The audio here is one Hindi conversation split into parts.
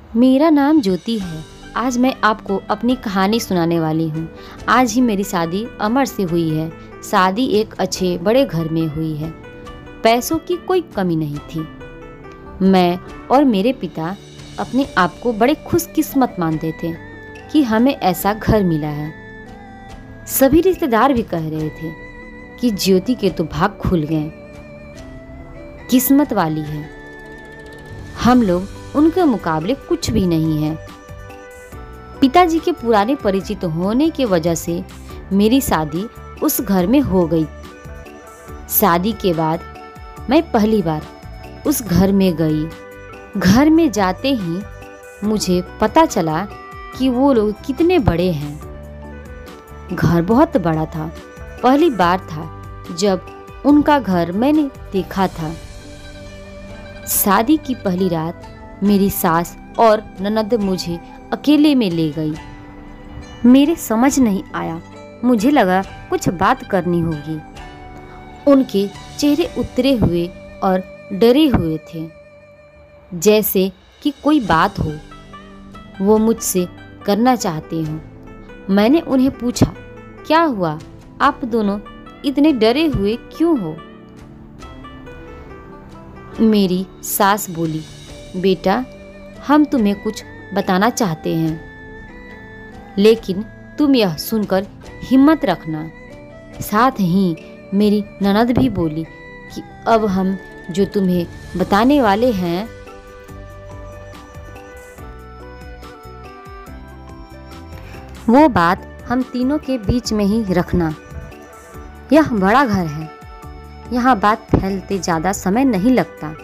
मेरा नाम ज्योति है। आज मैं आपको अपनी कहानी सुनाने वाली हूँ। आज ही मेरी शादी अमर से हुई है। शादी एक अच्छे बड़े घर में हुई है। पैसों की कोई कमी नहीं थी। मैं और मेरे पिता अपने आप को बड़े खुशकिस्मत मानते थे कि हमें ऐसा घर मिला है। सभी रिश्तेदार भी कह रहे थे कि ज्योति के तो भाग खुल गए, किस्मत वाली है। हम लोग उनके मुकाबले कुछ भी नहीं है। पिताजी के पुराने परिचित होने की वजह से मेरी शादी उस घर में हो गई। शादी के बाद मैं पहली बार उस घर में गई। घर में जाते ही मुझे पता चला कि वो लोग कितने बड़े हैं। घर बहुत बड़ा था। पहली बार था जब उनका घर मैंने देखा था। शादी की पहली रात मेरी सास और ननद मुझे अकेले में ले गई। मेरे समझ नहीं आया। मुझे लगा कुछ बात करनी होगी। उनके चेहरे उतरे हुए और डरे हुए थे, जैसे कि कोई बात हो वो मुझसे करना चाहते हो। मैंने उन्हें पूछा, क्या हुआ? आप दोनों इतने डरे हुए क्यों हो? मेरी सास बोली, बेटा, हम तुम्हें कुछ बताना चाहते हैं, लेकिन तुम यह सुनकर हिम्मत रखना। साथ ही मेरी ननद भी बोली कि अब हम जो तुम्हें बताने वाले हैं वो बात हम तीनों के बीच में ही रखना। यह बड़ा घर है, यहाँ बात फैलते ज़्यादा समय नहीं लगता।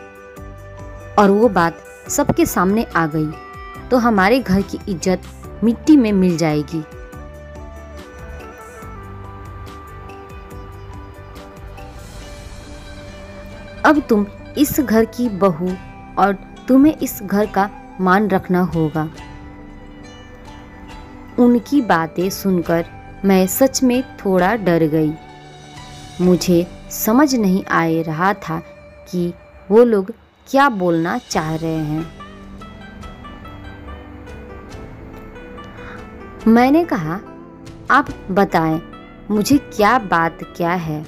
और वो बात सबके सामने आ गई तो हमारे घर की इज्जत मिट्टी में मिल जाएगी। अब तुम इस घर की बहू और तुम्हें इस घर का मान रखना होगा। उनकी बातें सुनकर मैं सच में थोड़ा डर गई। मुझे समझ नहीं आ रहा था कि वो लोग क्या बोलना चाह रहे हैं। मैंने कहा, आप बताएं मुझे क्या है।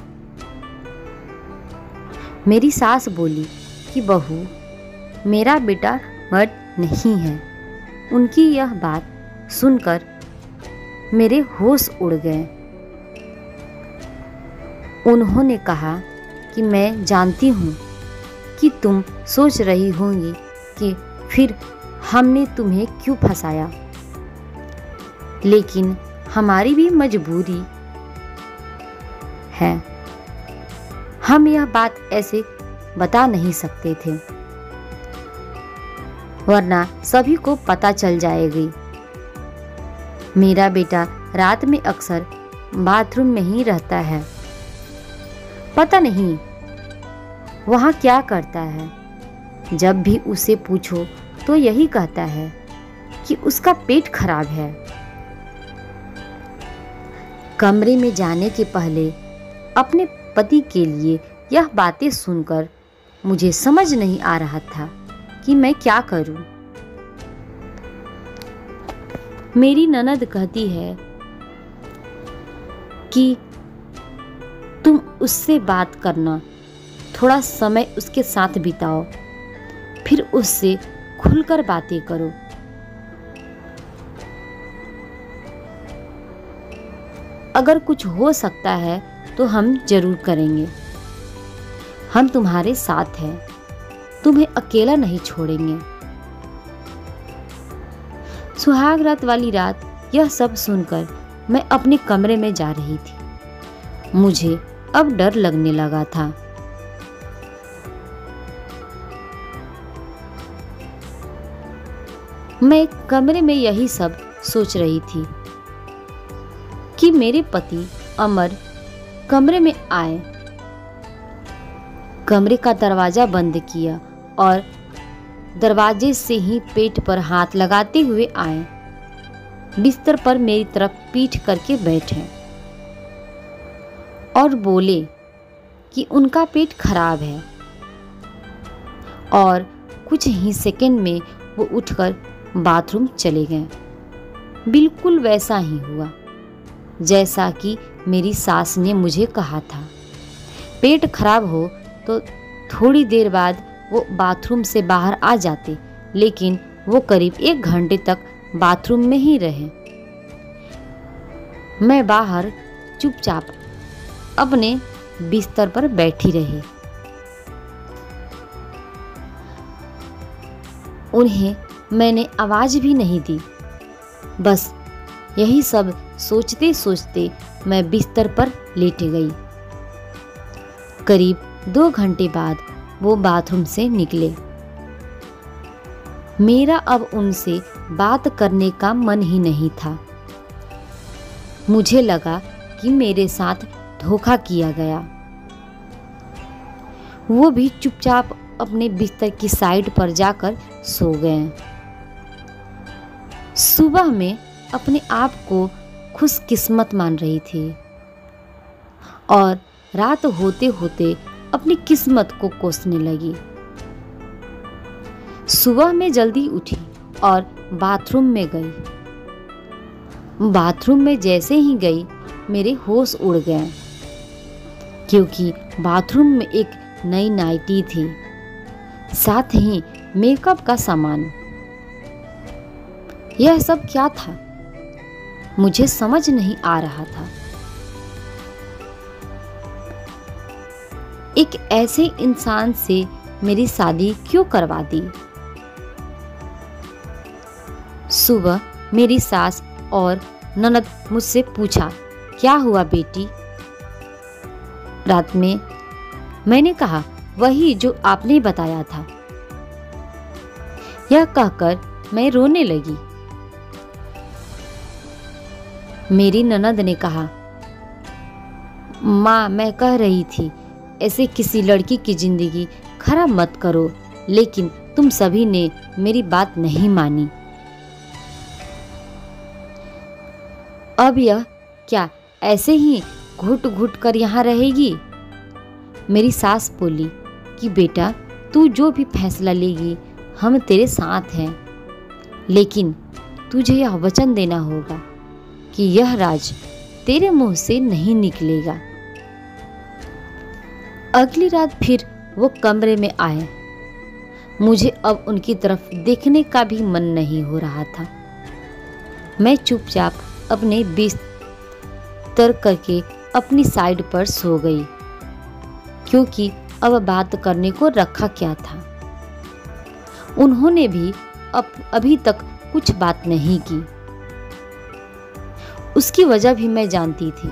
मेरी सास बोली कि बहू, मेरा बेटा मर्द नहीं है। उनकी यह बात सुनकर मेरे होश उड़ गए। उन्होंने कहा कि मैं जानती हूँ कि तुम सोच रही होंगी कि फिर हमने तुम्हें क्यों फंसाया, लेकिन हमारी भी मजबूरी है। हम यह बात ऐसे बता नहीं सकते थे, वरना सभी को पता चल जाएगी। मेरा बेटा रात में अक्सर बाथरूम में ही रहता है। पता नहीं वहाँ क्या करता है। जब भी उसे पूछो तो यही कहता है कि उसका पेट खराब है। कमरे में जाने के पहले अपने पति के लिए यह बातें सुनकर मुझे समझ नहीं आ रहा था कि मैं क्या करूं। मेरी ननद कहती है कि तुम उससे बात करना, थोड़ा समय उसके साथ बिताओ, फिर उससे खुलकर बातें करो। अगर कुछ हो सकता है तो हम जरूर करेंगे। हम तुम्हारे साथ हैं, तुम्हें अकेला नहीं छोड़ेंगे। सुहाग रात वाली रात यह सब सुनकर मैं अपने कमरे में जा रही थी। मुझे अब डर लगने लगा था। मैं कमरे में यही सब सोच रही थी कि मेरे पति अमर कमरे में आए, कमरे का दरवाजा बंद किया और दरवाजे से ही पेट पर हाथ लगाते हुए आए। बिस्तर पर मेरी तरफ पीठ करके बैठे और बोले कि उनका पेट खराब है। और कुछ ही सेकंड में वो उठकर बाथरूम चले गए। बिल्कुल वैसा ही हुआ जैसा कि मेरी सास ने मुझे कहा था। पेट खराब हो तो थोड़ी देर बाद वो बाथरूम से बाहर आ जाते, लेकिन वो करीब 1 घंटे तक बाथरूम में ही रहे। मैं बाहर चुपचाप अपने बिस्तर पर बैठी रही। उन्हें मैंने आवाज भी नहीं दी। बस यही सब सोचते सोचते मैं बिस्तर पर लेट गई। करीब 2 घंटे बाद वो बाथरूम से निकले। मेरा अब उनसे बात करने का मन ही नहीं था। मुझे लगा कि मेरे साथ धोखा किया गया। वो भी चुपचाप अपने बिस्तर की साइड पर जाकर सो गए। सुबह में अपने आप को खुशकिस्मत मान रही थी और रात होते होते अपनी किस्मत को कोसने लगी। सुबह में जल्दी उठी और बाथरूम में गई। बाथरूम में जैसे ही गई मेरे होश उड़ गए, क्योंकि बाथरूम में एक नई नाइटी थी, साथ ही मेकअप का सामान। यह सब क्या था मुझे समझ नहीं आ रहा था। एक ऐसे इंसान से मेरी शादी क्यों करवा दी? सुबह मेरी सास और ननद मुझसे पूछा, क्या हुआ बेटी? रात में मैंने कहा, वही जो आपने बताया था। यह कहकर मैं रोने लगी। मेरी ननद ने कहा, माँ मैं कह रही थी ऐसे किसी लड़की की जिंदगी खराब मत करो, लेकिन तुम सभी ने मेरी बात नहीं मानी। अब यह क्या ऐसे ही घुट घुट कर यहाँ रहेगी? मेरी सास बोली कि बेटा तू जो भी फैसला लेगी हम तेरे साथ हैं, लेकिन तुझे यह वचन देना होगा कि यह राज तेरे मुंह से नहीं निकलेगा। अगली रात फिर वो कमरे में आए। मुझे अब उनकी तरफ देखने का भी मन नहीं हो रहा था। मैं चुपचाप अपने बिस्तर करके अपनी साइड पर सो गई, क्योंकि अब बात करने को रखा क्या था। उन्होंने भी अभी तक कुछ बात नहीं की। उसकी वजह भी मैं जानती थी।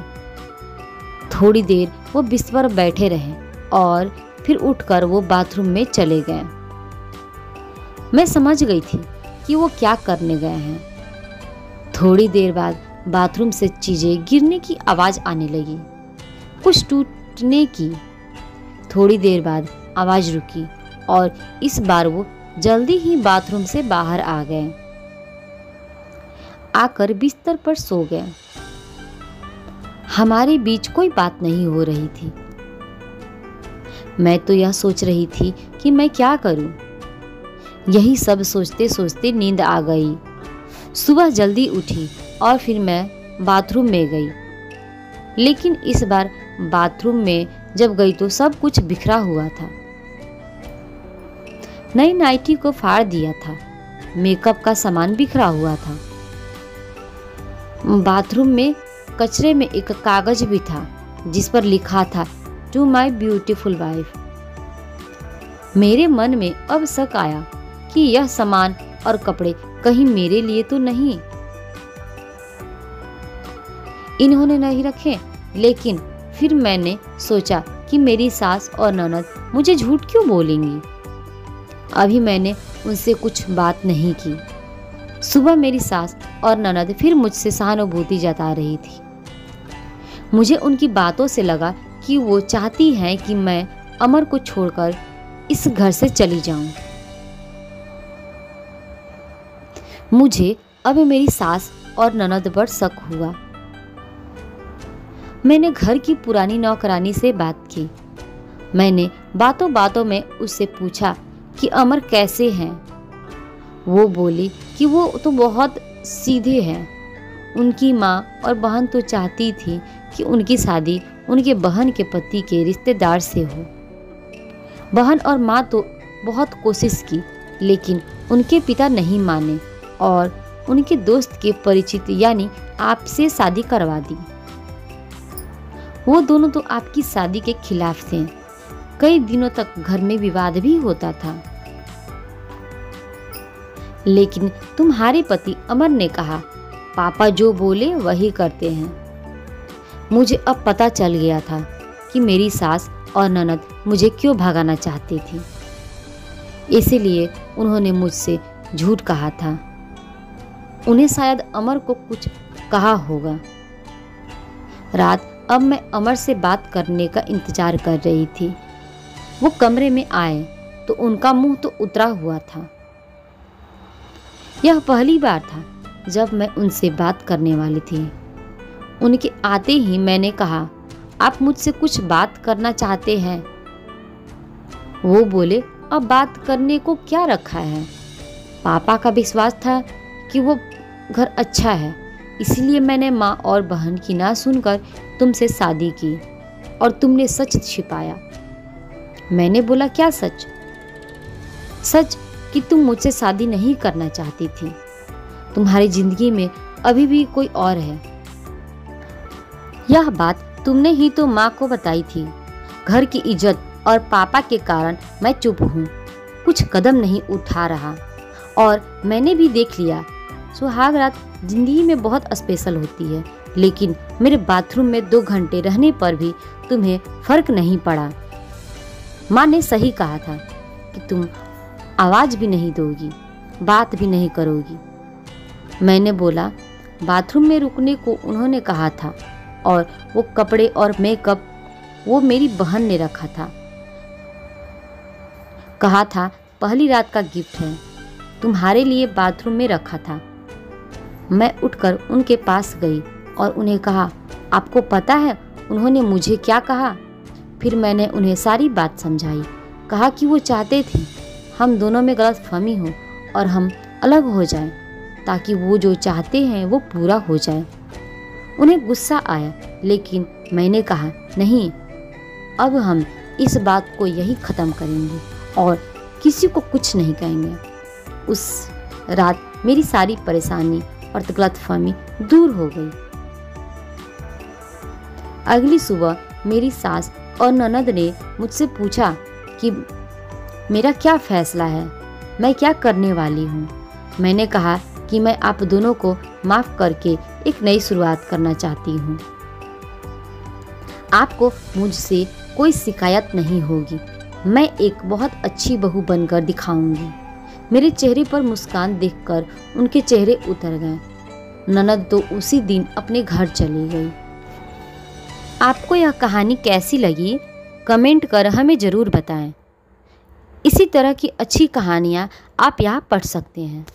थोड़ी देर वो बिस्तर पर बैठे रहे और फिर उठकर वो बाथरूम में चले गए। मैं समझ गई थी कि वो क्या करने गए हैं। थोड़ी देर बाद बाथरूम से चीजें गिरने की आवाज आने लगी, कुछ टूटने की। थोड़ी देर बाद आवाज रुकी और इस बार वो जल्दी ही बाथरूम से बाहर आ गए। आकर बिस्तर पर सो गए। हमारे बीच कोई बात नहीं हो रही थी। मैं तो यह सोच रही थी कि मैं क्या करूं। यही सब सोचते सोचते नींद आ गई। सुबह जल्दी उठी और फिर मैं बाथरूम में गई, लेकिन इस बार बाथरूम में जब गई तो सब कुछ बिखरा हुआ था। नई नाइटी को फाड़ दिया था, मेकअप का सामान बिखरा हुआ था। बाथरूम में कचरे में एक कागज भी था जिस पर लिखा था, टू माई ब्यूटीफुल वाइफ। मेरे मन में अब शक आया कि यह सामान और कपड़े कहीं मेरे लिए तो नहीं, इन्होंने नहीं रखे। लेकिन फिर मैंने सोचा कि मेरी सास और ननद मुझे झूठ क्यों बोलेंगी। अभी मैंने उनसे कुछ बात नहीं की। सुबह मेरी सास और ननद फिर मुझसे सहानुभूति जता रही थी। मुझे उनकी बातों से लगा कि वो चाहती हैं कि मैं अमर को छोड़कर इस घर से चली जाऊं। मुझे अब मेरी सास और ननद पर शक हुआ। मैंने घर की पुरानी नौकरानी से बात की। मैंने बातों बातों में उससे पूछा कि अमर कैसे हैं। वो बोली कि वो तो बहुत सीधे हैं। उनकी माँ और बहन तो चाहती थी कि उनकी शादी उनके बहन के पति के रिश्तेदार से हो। बहन और माँ तो बहुत कोशिश की, लेकिन उनके पिता नहीं माने और उनके दोस्त के परिचित यानी आपसे शादी करवा दी। वो दोनों तो आपकी शादी के खिलाफ थे। कई दिनों तक घर में विवाद भी होता था, लेकिन तुम्हारे पति अमर ने कहा, पापा जो बोले वही करते हैं। मुझे अब पता चल गया था कि मेरी सास और ननद मुझे क्यों भगाना चाहती थी। इसीलिए उन्होंने मुझसे झूठ कहा था। उन्हें शायद अमर को कुछ कहा होगा। रात अब मैं अमर से बात करने का इंतजार कर रही थी। वो कमरे में आए तो उनका मुंह तो उतरा हुआ था। यह पहली बार था जब मैं उनसे बात करने वाली थी। उनके आते ही मैंने कहा, आप मुझसे कुछ बात करना चाहते हैं? वो बोले, अब बात करने को क्या रखा है? पापा का विश्वास था कि वो घर अच्छा है, इसलिए मैंने माँ और बहन की ना सुनकर तुमसे शादी की और तुमने सच छिपाया। मैंने बोला, क्या सच? सच कि तुम मुझसे शादी नहीं करना चाहती थी। तुम्हारी जिंदगी में अभी भी कोई और है। यह बात तुमने ही तो माँ को बताई थी। घर की इज्जत और पापा के कारण मैं चुप हूँ, कुछ कदम नहीं उठा रहा। और मैंने भी देख लिया, सुहाग रात जिंदगी में बहुत स्पेशल होती है, लेकिन मेरे बाथरूम में 2 घंटे रहने पर भी तुम्हें फर्क नहीं पड़ा। माँ ने सही कहा था कि तुम आवाज़ भी नहीं दोगी, बात भी नहीं करोगी। मैंने बोला, बाथरूम में रुकने को उन्होंने कहा था और वो कपड़े और मेकअप वो मेरी बहन ने रखा था। कहा था पहली रात का गिफ्ट है, तुम्हारे लिए बाथरूम में रखा था। मैं उठकर उनके पास गई और उन्हें कहा, आपको पता है उन्होंने मुझे क्या कहा? फिर मैंने उन्हें सारी बात समझाई। कहा कि वो चाहते थे हम दोनों में गलतफहमी हो और हम अलग हो जाएं, ताकि वो जो चाहते हैं वो पूरा हो जाए। उन्हें गुस्सा आया, लेकिन मैंने कहा, नहीं, अब हम इस बात को यही ख़त्म करेंगे और किसी को कुछ नहीं कहेंगे। उस रात मेरी सारी परेशानी और गलतफहमी दूर हो गई। अगली सुबह मेरी सास और ननद ने मुझसे पूछा कि मेरा क्या फैसला है, मैं क्या करने वाली हूँ। मैंने कहा कि मैं आप दोनों को माफ़ करके एक नई शुरुआत करना चाहती हूँ। आपको मुझसे कोई शिकायत नहीं होगी। मैं एक बहुत अच्छी बहू बनकर दिखाऊंगी। मेरे चेहरे पर मुस्कान देखकर उनके चेहरे उतर गए। ननद तो उसी दिन अपने घर चली गई। आपको यह कहानी कैसी लगी, कमेंट कर हमें ज़रूर बताएं। इसी तरह की अच्छी कहानियाँ आप यहाँ पढ़ सकते हैं।